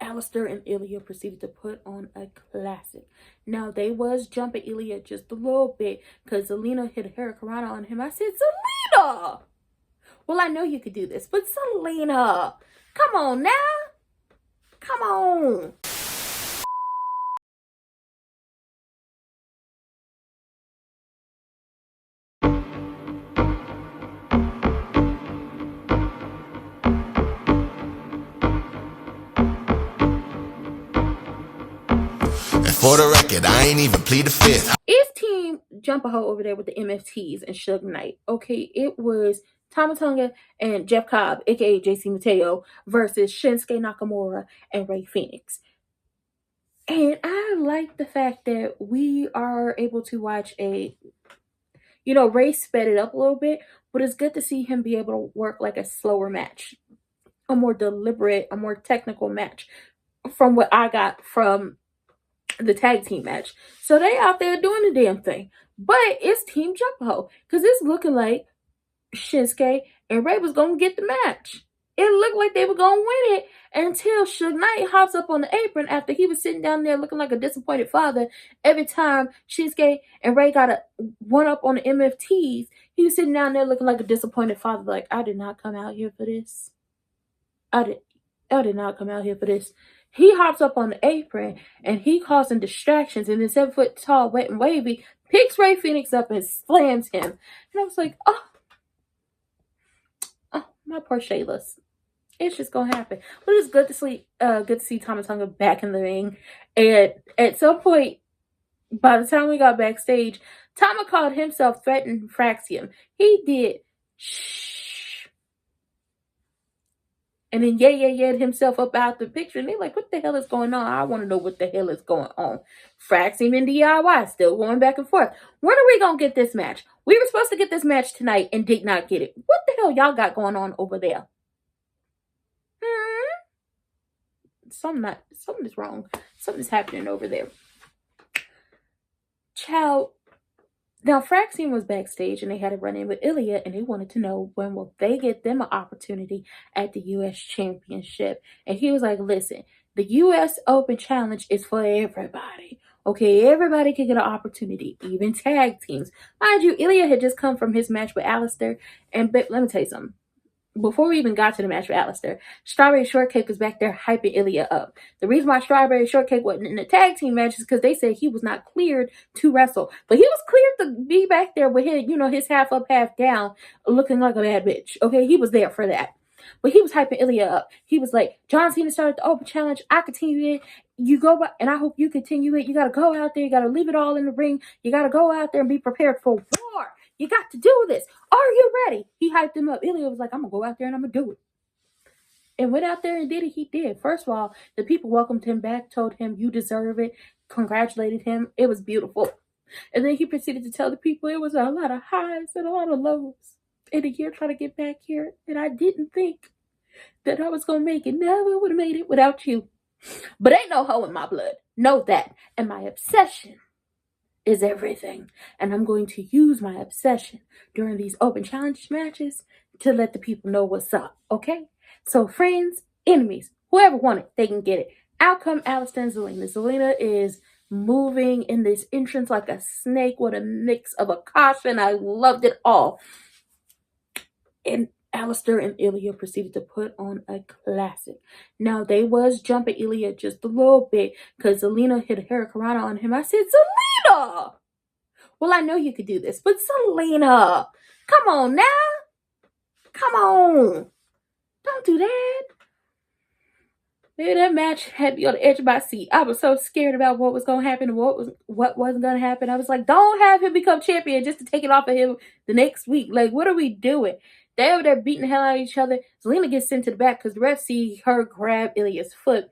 Alistair and Ilya proceeded to put on a classic. Now, they was jumping Ilya just a little bit because Zelina hit a hurricanrana on him. I said, Zelina! Well, I know you could do this, but Zelina, come on now. Come on. For the record, I ain't even plead the fifth. It's Team Jump a Hoe over there with the MFTs and Suge Knight. Okay, it was Tama Tonga and Jeff Cobb, aka JC Mateo, versus Shinsuke Nakamura and Ray Phoenix. And I like the fact that we are able to watch Ray sped it up a little bit, but it's good to see him be able to work like a slower match, a more deliberate, a more technical match from what I got from the tag team match. So they out there doing the damn thing. But it's Team Jump Ho, because it's looking like Shinsuke and Ray was going to get the match. It looked like they were going to win it until Suge Knight hops up on the apron after he was sitting down there looking like a disappointed father. Every time Shinsuke and Ray got a one up on the MFTs, he was sitting down there looking like a disappointed father, like, I did not come out here for this. I did not come out here for this. He hops up on the apron and he causing distractions, and then 7 foot tall, wet and wavy, picks Ray Phoenix up and slams him. And I was like, oh, my poor Shayla's. It's just gonna happen. But it's good to see Tama Tonga back in the ring. And at some point, by the time we got backstage, Tama called himself threatened Fraxium. He did. Shh. And then yeah himself up out the picture. And they're like, what the hell is going on? I want to know what the hell is going on. Fraxium and DIY still going back and forth. When are we going to get this match? We were supposed to get this match tonight and did not get it. What the hell y'all got going on over there? Something is wrong. Something's happening over there. Child. Now, Fraxium was backstage and they had a run-in with Ilya, and they wanted to know when will they get them an opportunity at the U.S. Championship. And he was like, listen, the U.S. Open Challenge is for everybody. Okay, everybody can get an opportunity, even tag teams. Mind you, Ilya had just come from his match with Alistair, and let me tell you something. Before we even got to the match with Alistair, Strawberry Shortcake was back there hyping Ilya up. The reason why Strawberry Shortcake wasn't in the tag team match is because they said he was not cleared to wrestle. But he was cleared to be back there with his half up, half down, looking like a bad bitch. Okay, he was there for that. But he was hyping Ilya up. He was like, John Cena started the Open Challenge. I continue it. You go by, and I hope you continue it. You got to go out there. You got to leave it all in the ring. You got to go out there and be prepared for war. You got to do this. Are you ready? He hyped him up. Ilya was like, I'm going to go out there and I'm going to do it. And went out there and did it. He did. First of all, the people welcomed him back, told him, you deserve it, congratulated him. It was beautiful. And then he proceeded to tell the people it was a lot of highs and a lot of lows in a year trying to get back here. And I didn't think that I was going to make it. Never would have made it without you. But ain't no hoe in my blood. Know that. And my obsession is everything. And I'm going to use my obsession during these Open Challenge matches to let the people know what's up. Okay? So friends, enemies, whoever want it, they can get it. Out come Alistair and Zelina. Zelina is moving in this entrance like a snake with a mix of a caution. I loved it all. And Alistair and Ilya proceeded to put on a classic. Now, they was jumping Ilya just a little bit because Zelina hit a hurricanrana on him. I said, Zelina! Well, I know you could do this, but Zelina, come on now. Come on. Don't do that. Man, that match had me on the edge of my seat. I was so scared about what was going to happen and what wasn't going to happen. I was like, don't have him become champion just to take it off of him the next week. Like, what are we doing? They over there beating the hell out of each other. Zelina gets sent to the back because the ref see her grab Ilya's foot.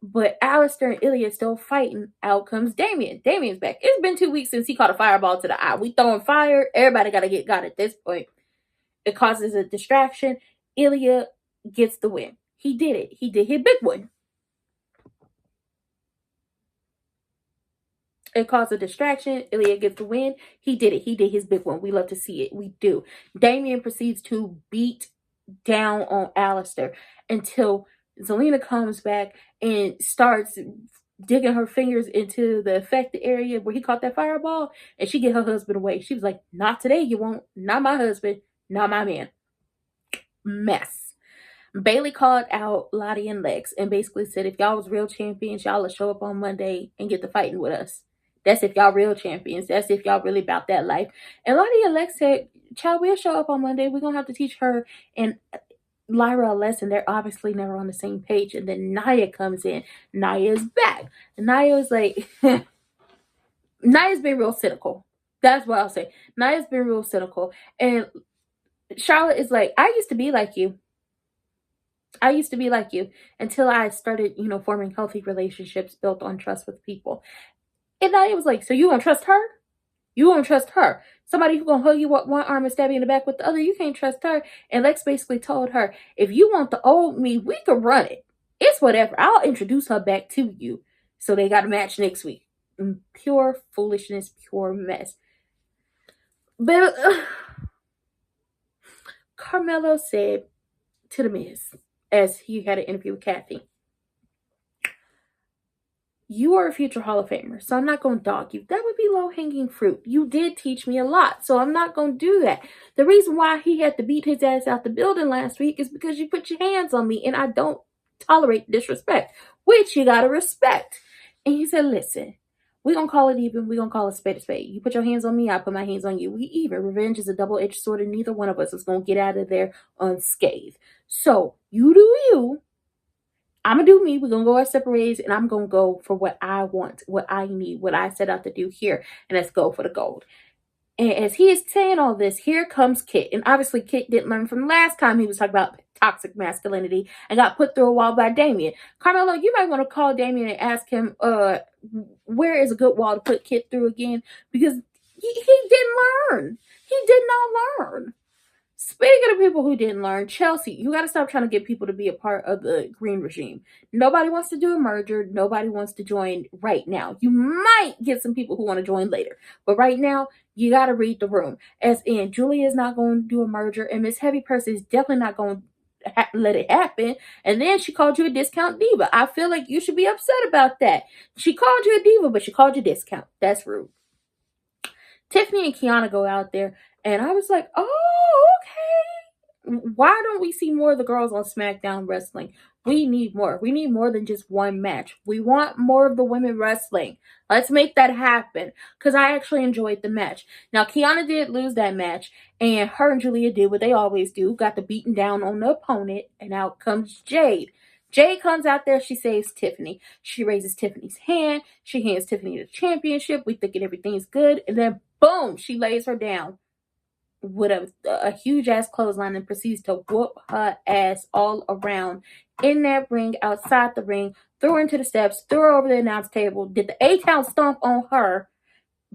But Alistair and Ilya still fighting. Out comes Damien. Damien's back. It's been 2 weeks since he caught a fireball to the eye. We throwing fire. Everybody got to get got at this point. It causes a distraction. Ilya gets the win. He did it. He did his big one. It caused a distraction. Ilya gets the win. He did it. He did his big one. We love to see it. We do. Damien proceeds to beat down on Alistair until Zelina comes back and starts digging her fingers into the affected area where he caught that fireball, and she get her husband away. She was like, not today, you won't. Not my husband. Not my man. Mess. Bailey called out Lottie and Lex and basically said, if y'all was real champions, y'all would show up on Monday and get the fighting with us. That's if y'all real champions. That's if y'all really about that life. And Lottie and Lex said, child, we'll show up on Monday. We're going to have to teach her and Lyra a lesson. They're obviously never on the same page. And then Naya comes in. Naya's back. And Naya's like, Naya's been real cynical. That's what I'll say. Naya's been real cynical. And Charlotte is like, I used to be like you. I used to be like you until I started, forming healthy relationships built on trust with people. And Naya was like, so you don't trust her? You won't trust her. Somebody who's going to hug you with one arm and stab you in the back with the other, you can't trust her. And Lex basically told her, if you want the old me, we can run it. It's whatever. I'll introduce her back to you. So they got a match next week. Pure foolishness, pure mess. But Carmelo said to The Miz, as he had an interview with Kathy, you are a future Hall of Famer, so I'm not going to dog you. That would be low-hanging fruit. You did teach me a lot, so I'm not going to do that. The reason why he had to beat his ass out the building last week is because you put your hands on me, and I don't tolerate disrespect, which you got to respect. And he said, listen, we're going to call it even. We're going to call it spade a spade. You put your hands on me, I put my hands on you. We even. Revenge is a double-edged sword, and neither one of us is going to get out of there unscathed. So, you do you. I'm going to do me. We're going to go our separate ways, and I'm going to go for what I want, what I need, what I set out to do here, and let's go for the gold. And as he is saying all this, here comes Kit. And obviously, Kit didn't learn from last time he was talking about toxic masculinity and got put through a wall by Damien. Carmelo, you might want to call Damien and ask him where is a good wall to put Kit through again, because he didn't learn. He did not learn. Speaking of people who didn't learn, Chelsea, you got to stop trying to get people to be a part of the green regime. Nobody wants to do a merger. Nobody wants to join right now. You might get some people who want to join later. But right now, you got to read the room. As in, Julia is not going to do a merger, and Miss Heavy Purse is definitely not going to let it happen. And then she called you a discount diva. I feel like you should be upset about that. She called you a diva, but she called you discount. That's rude. Tiffany and Kiana go out there, and I was like, oh, okay. Why don't we see more of the girls on SmackDown wrestling? We need more. We need more than just one match. We want more of the women wrestling. Let's make that happen, because I actually enjoyed the match. Now, Kiana did lose that match, and her and Julia did what they always do, got the beating down on the opponent, and out comes Jade. Jade comes out there, she saves Tiffany. She raises Tiffany's hand. She hands Tiffany the championship. We thinking everything's good. And then, boom, she lays her down with a huge-ass clothesline and proceeds to whoop her ass all around in that ring, outside the ring, threw her into the steps, threw her over the announce table, did the A-Town stomp on her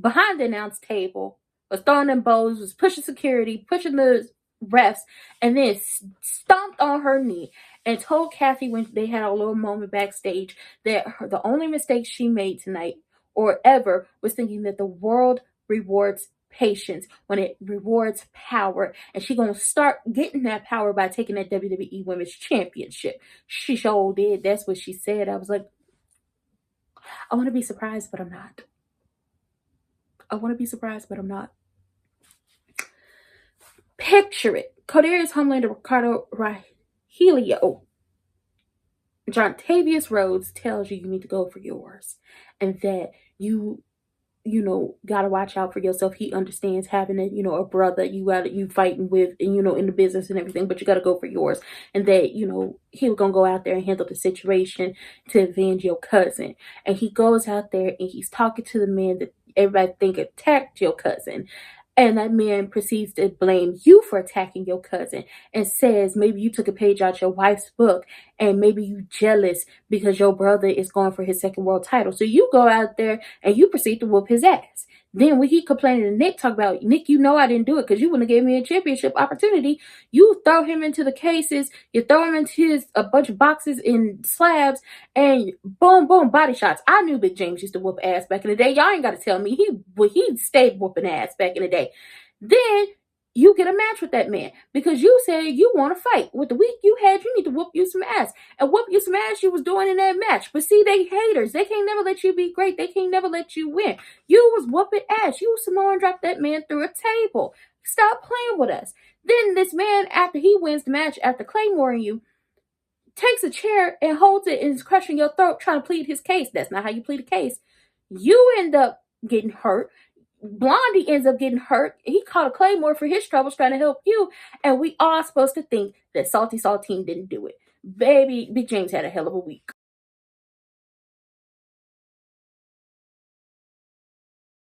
behind the announce table, was throwing them bows, was pushing security, pushing the refs, and then stomped on her knee and told Kathy when they had a little moment backstage that the only mistake she made tonight or ever was thinking that the world rewards patience when it rewards power, and she gonna start getting that power by taking that WWE Women's Championship. She sure did. That's what she said. I was like, I want to be surprised, but I'm not. I want to be surprised, but I'm not. Picture it. Cordarius Homelander Ricardo Helio. Jontavius Rhodes tells you need to go for yours, and that you gotta watch out for yourself. He understands having a brother you fighting with, and in the business and everything, but you gotta go for yours. And that he was gonna go out there and handle the situation to avenge your cousin. And he goes out there and he's talking to the man that everybody think attacked your cousin. And that man proceeds to blame you for attacking your cousin and says maybe you took a page out your wife's book, and maybe you jealous because your brother is going for his second world title. So you go out there and you proceed to whoop his ass. Then when he complaining to Nick, talk about, Nick, I didn't do it because you wouldn't have gave me a championship opportunity. You throw him into the cases. You throw him into a bunch of boxes in slabs, and boom, boom, body shots. I knew Big James used to whoop ass back in the day. Y'all ain't got to tell me. He stayed whooping ass back in the day. Then you get a match with that man because you said you want to fight. With the week you had, you need to whoop you some ass. And whoop you some ass you was doing in that match. But see, they haters. They can't never let you be great. They can't never let you win. You was whooping ass. You Samoan dropped that man through a table. Stop playing with us. Then this man, after he wins the match, after Claymoring you, takes a chair and holds it and is crushing your throat trying to plead his case. That's not how you plead a case. You end up getting hurt. Blondie ends up getting hurt. He caught a claymore for his troubles trying to help you. And we all supposed to think that Salty Saltine didn't do it. Baby, Big James had a hell of a week.